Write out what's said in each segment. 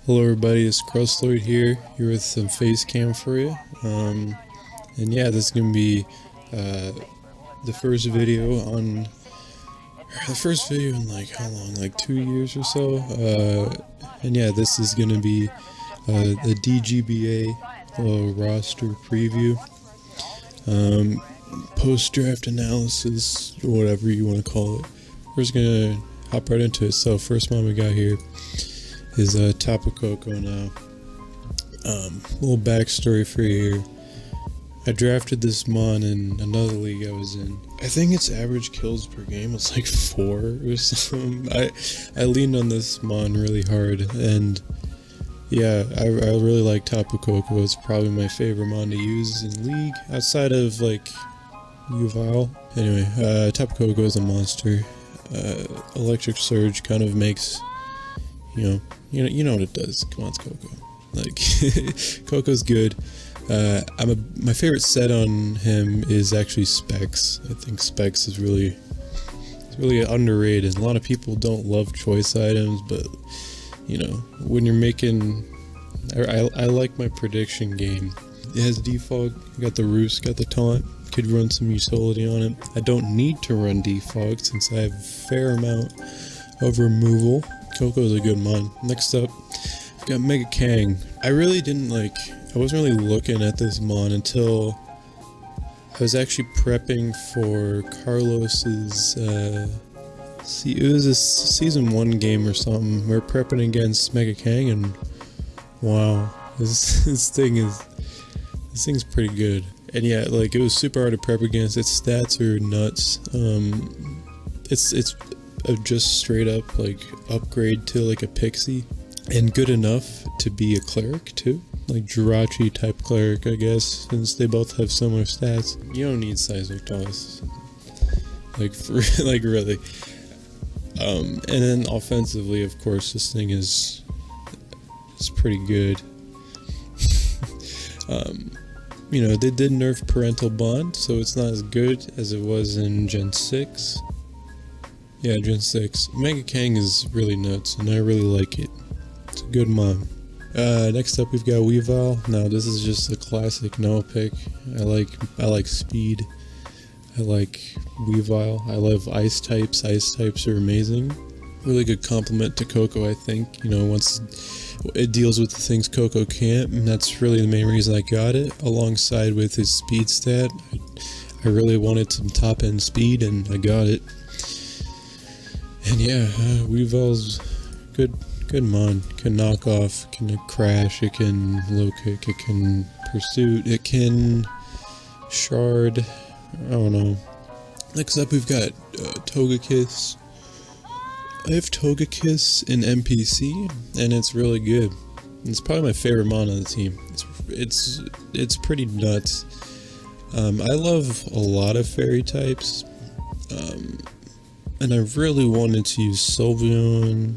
Hello everybody, it's Crustloid here with some face cam for you. And yeah, this is gonna be the first video in like how long, like 2 years or so. And yeah, this is gonna be the DGBA roster preview, post-draft analysis, or whatever you want to call it. We're just gonna hop right into it. So first one we got here is Tapu Koko now. Little backstory for you here. I drafted this mon in another league I was in. I think its average kills per game was like 4 or something. I leaned on this mon really hard, and yeah, I really like Tapu Koko. It's probably my favorite mon to use in league, outside of like Uval. Anyway, Tapu Koko is a monster. Electric Surge kind of makes, you know what it does. Come on, it's Coco. Like, Coco's good. My favorite set on him is actually Specs. I think Specs is really underrated. A lot of people don't love choice items, but when you're making, I like my prediction game. It has defog, got the roost, got the taunt. Could run some utility on it. I don't need to run defog since I have a fair amount of removal. Coco is a good mon. Next up, I've got Mega Kang. I wasn't really looking at this mon until I was actually prepping for Carlos's, it was a season 1 game or something. We were prepping against Mega Kang, and wow, this thing's pretty good. And yeah, like, it was super hard to prep against. Its stats are nuts. It's just straight up like upgrade to like a pixie, and good enough to be a cleric too, like Jirachi type cleric, I guess, since they both have similar stats. You don't need Seismic Toss, like really. And then offensively, of course, this thing is pretty good. They did nerf Parental Bond, so it's not as good as it was in Gen 6. Yeah, Gen 6. Mega Kang is really nuts, and I really like it. It's a good mon. Next up, we've got Weavile. Now, this is just a classic Noah pick. I like speed. I like Weavile. I love ice types. Ice types are amazing. Really good complement to Coco, I think. Once it deals with the things Coco can't, and that's really the main reason I got it, alongside with his speed stat. I really wanted some top-end speed, and I got it. And yeah, Weavile's good mon. It can knock off, it can crash, it can low kick, it can pursuit, it can shard. I don't know. Next up, we've got Togekiss. I have Togekiss in NPC, and it's really good. It's probably my favorite mon on the team. It's pretty nuts. I love a lot of fairy types, and I really wanted to use Sylveon,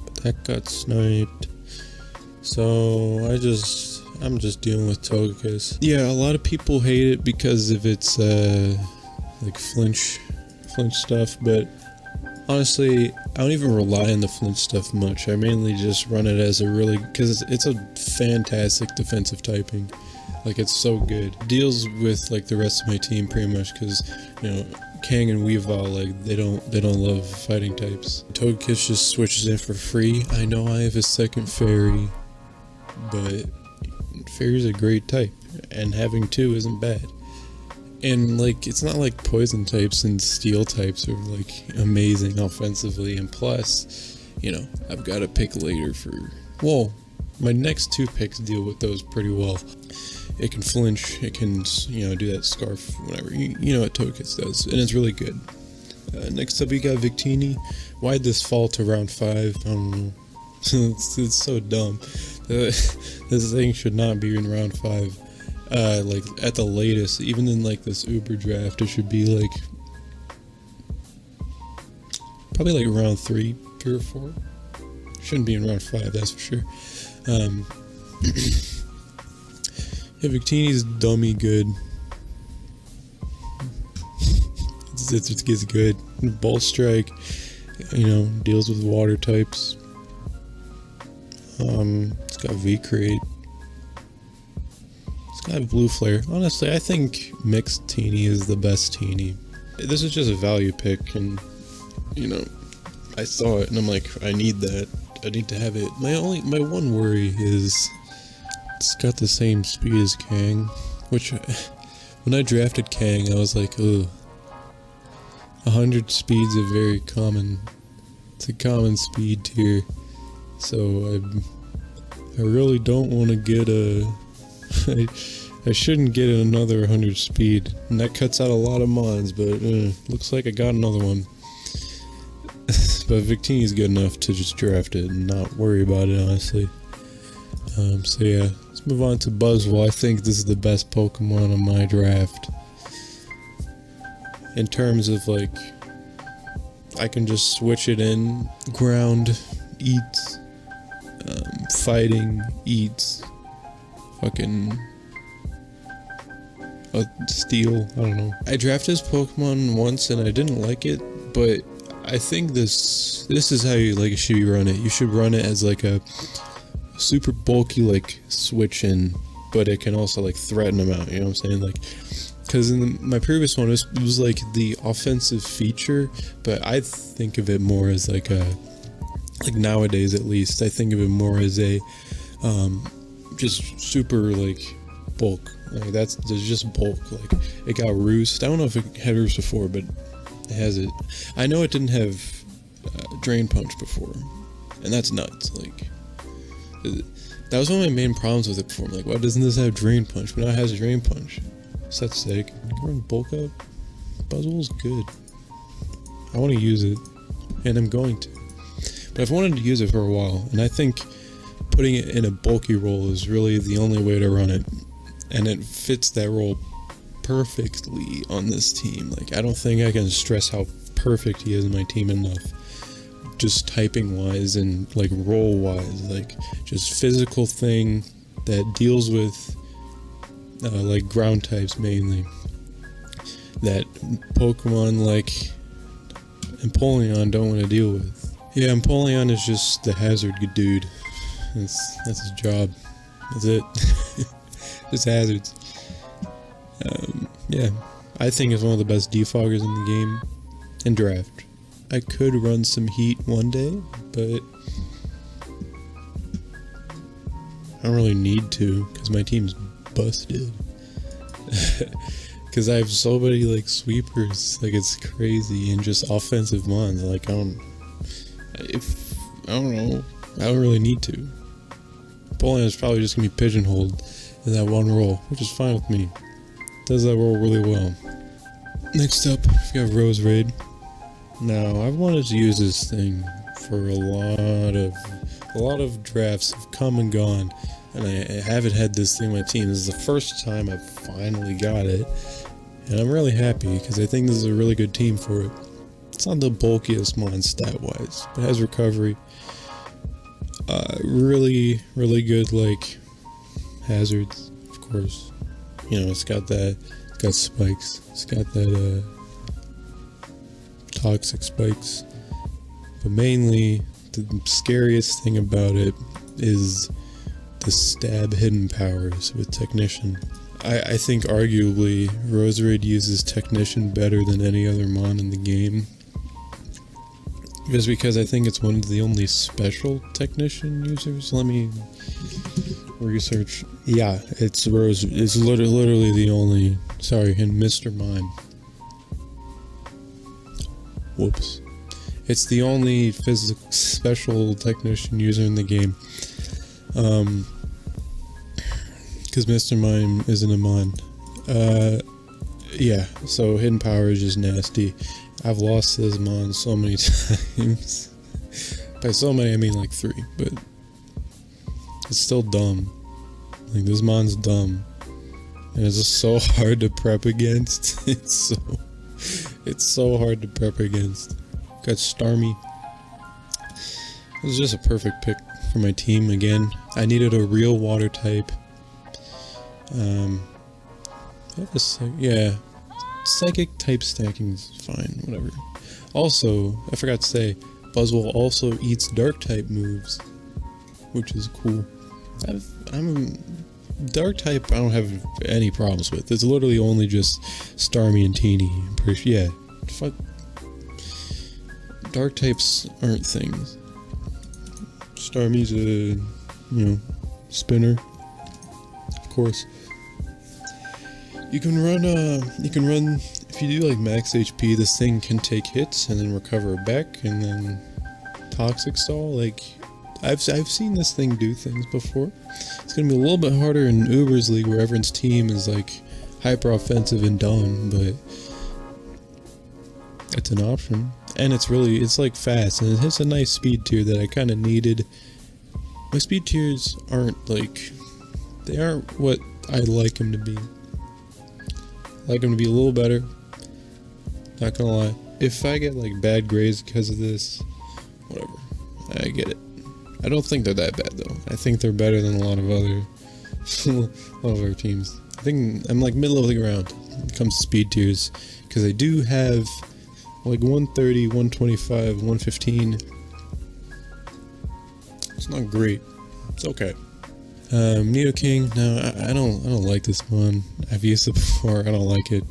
but that got sniped. So I'm just dealing with Togekiss. Yeah, a lot of people hate it because of its like flinch stuff, but honestly, I don't even rely on the flinch stuff much. I mainly just run it as because it's a fantastic defensive typing. Like, it's so good. It deals with like the rest of my team pretty much, because Kang and Weavile, like, they don't love fighting types. Togekiss just switches in for free. I know I have a second fairy, but fairy's a great type, and having 2 isn't bad. And like, it's not like poison types and steel types are like amazing offensively, and plus, I've got to pick later my next 2 picks deal with those pretty well. It can flinch, it can, do that scarf, whatever, you know what Togekiss does, and it's really good. Next up, we got Victini. Why'd this fall to round 5? I don't know. It's so dumb. This thing should not be in round 5. Like, at the latest, even in like this Uber draft, it should be like probably like round 3 or 4. Shouldn't be in round 5, that's for sure. Yeah, Victini's dummy good. It's good. Ball Strike, deals with water types. It's got V-Create. It's got Blue Flare. Honestly, I think Mixed Teeny is the best Teeny. This is just a value pick, and, you know, I saw it and I'm like, I need that. I need to have it. My one worry is it's got the same speed as Kang, which when I drafted Kang, I was like, ugh. 100 speed's a very common, it's a common speed tier, so I really don't want to get I shouldn't get another 100 speed, and that cuts out a lot of mons, but looks like I got another one. But Victini's good enough to just draft it and not worry about it, honestly. So yeah, let's move on to Buzzwole. I think this is the best Pokemon on my draft. In terms of, like, I can just switch it in. Ground, eats. Fighting, eats. Fucking... Steel, I don't know. I drafted this Pokemon once and I didn't like it, but I think this is how you should run it. You should run it as like a super bulky like switch in, but it can also like threaten them out, you know what I'm saying? Like, because in my previous one it was like the offensive feature, but I think of it more as like a, like nowadays at least, I think of it more as a just super like bulk. Like there's just bulk. Like it got Roost. I don't know if it had Roost before, but it has it. I know it didn't have Drain Punch before, and that's nuts. Like that was one of my main problems with it before. I'm like, why doesn't this have Drain Punch? But now it has Drain Punch. So that's sick. You can run bulk up. Buzzwole's good. I want to use it, and I'm going to. But I've wanted to use it for a while, and I think putting it in a bulky role is really the only way to run it. And it fits that role perfectly on this team. Like, I don't think I can stress how perfect he is in my team enough. Just typing wise and like role wise, like just physical thing that deals with like ground types mainly. That Pokemon like Empoleon don't want to deal with. Yeah, Empoleon is just the hazard dude. That's his job. That's it. Just hazards. Yeah, I think it's one of the best defoggers in the game and draft. I could run some heat one day, but I don't really need to because my team's busted. Because I have so many like sweepers, like it's crazy, and just offensive mons. Like I don't know, I don't really need to. Poland is probably just gonna be pigeonholed in that one role, which is fine with me. Does that role really well. Next up, we got Rose Raid. Now, I've wanted to use this thing for a lot of drafts have come and gone, and I haven't had this thing on my team. This is the first time I've finally got it, and I'm really happy because I think this is a really good team for it. It's not the bulkiest mon stat-wise, but it has recovery. Really, really good, like, hazards, of course. You know, it's got spikes. It's got that, toxic spikes. But mainly, the scariest thing about it is the stab hidden powers with Technician. I think arguably Roserade uses Technician better than any other mon in the game. Just because I think it's one of the only special Technician users. Let me research. Yeah, it's literally the only. Sorry, and Mr. Mime. Whoops. It's the only special Technician user in the game. Because Mr. Mime isn't a mon. Yeah, so hidden power is just nasty. I've lost this mon so many times. By so many, I mean like 3, but it's still dumb. Like, this mon's dumb. And it's just so hard to prep against. It's so hard to prep against. Got Starmie. This is just a perfect pick for my team again. I needed a real water type. Yeah. Psychic type stacking's fine, whatever. Also, I forgot to say, Buzzwole also eats dark type moves, which is cool. I'm Dark type. I don't have any problems with. It's literally only just Starmie and Teeny. I'm pretty sure. Yeah, fuck. Dark types aren't things. Starmie's a spinner, of course. You can run if you do like max HP, this thing can take hits and then recover back and then toxic stall. Like I've seen this thing do things before. It's gonna be a little bit harder in Uber's league where everyone's team is like hyper offensive and dumb, but it's an option. And it's like fast and it hits a nice speed tier that I kinda needed. My speed tiers they aren't what I like them to be. I like them to be a little better. Not gonna lie. If I get like bad grades because of this, whatever. I get it. I don't think they're that bad though. I think they're better than a lot of other teams. I think I'm like middle of the ground when it comes to speed tiers because I do have like 130, 125, 115. It's not great. It's okay. Nidoking, no, I don't like this one. I've used it before. I don't like it.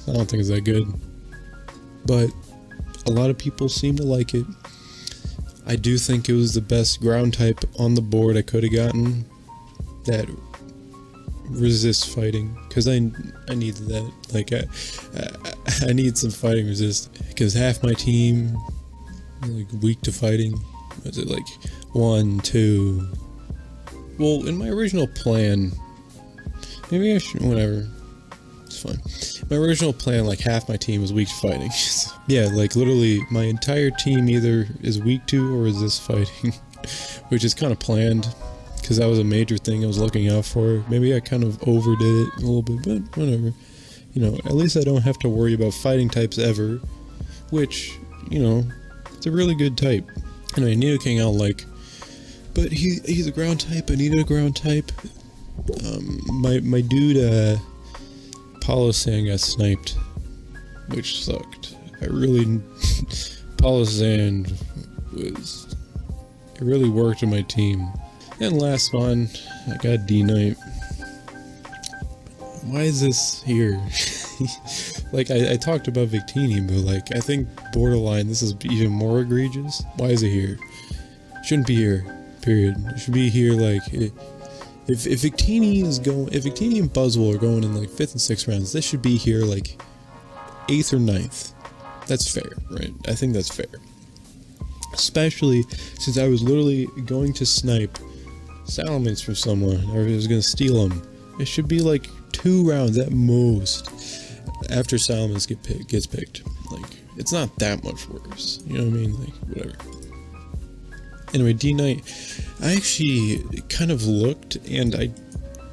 I don't think it's that good. But a lot of people seem to like it. I do think it was the best ground type on the board I could have gotten that resists fighting, because I needed that. Like I need some fighting resist, because half my team like weak to fighting. Was it like 1, 2? Well, in my original plan, maybe I should, whatever. It's fine. My original plan, like half my team was weak to fighting. Yeah, like literally my entire team either is weak to or resists fighting, which is kind of planned because that was a major thing I was looking out for. Maybe I kind of overdid it a little bit, but whatever. At least I don't have to worry about fighting types ever, which, it's a really good type. Anyway, Nidoking I'll like, but he's a ground type. I needed a ground type. My dude, Polysand got sniped, which sucked. Polysand it really worked in my team. And last one, I got D-Knight. Why is this here? Like, I talked about Victini, but like, I think borderline, this is even more egregious. Why is it here? Shouldn't be here, period. It should be here, like, if Victini and Buzzwole are going in like 5th and 6th rounds, this should be here like 8th or 9th. That's fair, right? I think that's fair. Especially since I was literally going to snipe Salamence from someone, or I was going to steal them. It should be like 2 rounds at most after Salamence gets picked. Like, it's not that much worse. You know what I mean? Like, whatever. Anyway, D-Knight, I actually kind of looked, and I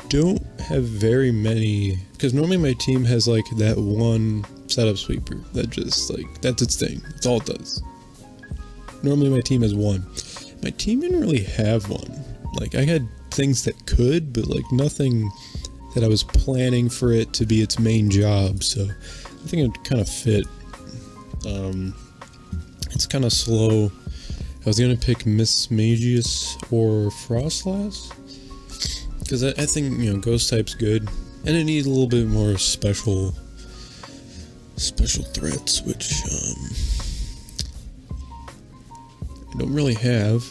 don't have very many, because normally my team has like that one setup sweeper that just like, that's its thing. That's all it does. Normally my team has one. My team didn't really have one. Like, I had things that could, but like nothing that I was planning for it to be its main job, so I think it kind of fit. It's kind of slow. I was gonna pick Miss Magius or Frostlass, because I think, Ghost type's good, and it needs a little bit more special threats, which I don't really have.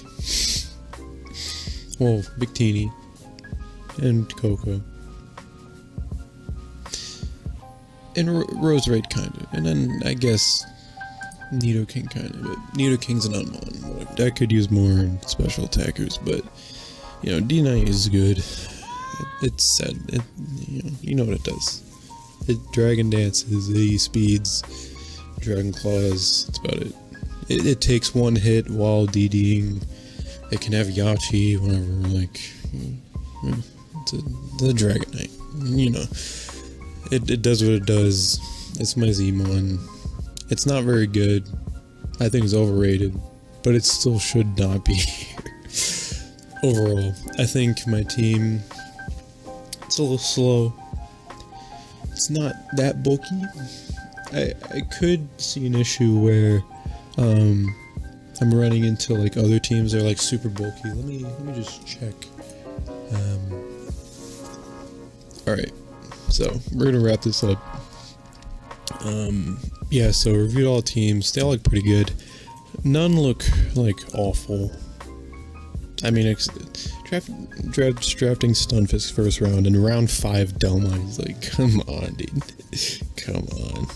Well, Victini and Coco and Roserade kinda, and then I guess Nidoking kinda, but Nidoking's an unmon. That could use more special attackers, but D-Knight is good. It's sad. You know what it does. It Dragon Dances, it speeds, Dragon Claws, that's about it. It takes one hit while DDing. It can have Yachi, whatever, like, it's a Dragon Knight. It does what it does. It's my Zmon. It's not very good. I think it's overrated, but it still should not be here. Overall, I think my team, it's a little slow. It's not that bulky. I could see an issue where I'm running into like other teams that are like super bulky. Let me just check. All right, so we're gonna wrap this up. Yeah, so reviewed all teams. They all look pretty good. None look like awful. I mean, drafting Stunfisk first round and round 5 Delmise. Like, come on, dude. Come on.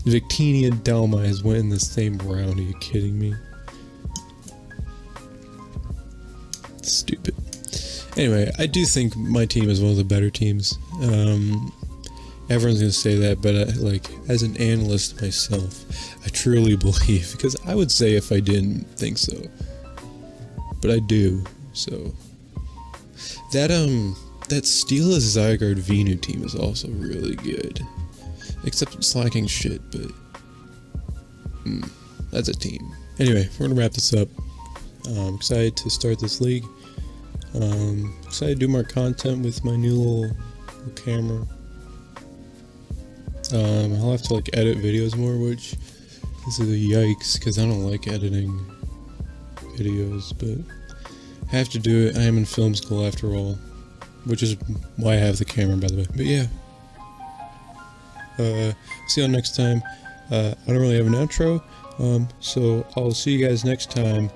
Victini and Delmise went in the same round. Are you kidding me? Stupid. Anyway, I do think my team is one of the better teams. Everyone's gonna say that, but like, as an analyst myself, I truly believe, because I would say if I didn't think so, but I do. So that Steelers Zygarde Venu team is also really good, except it's lacking shit. But that's a team. Anyway, we're gonna wrap this up. I'm excited to start this league. Excited to do more content with my new little camera. I'll have to like edit videos more, which is a yikes because I don't like editing videos, but I have to do it. I am in film school after all, which is why I have the camera, by the way. But yeah, see you all next time. I don't really have an outro, so I'll see you guys next time.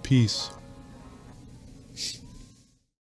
Peace.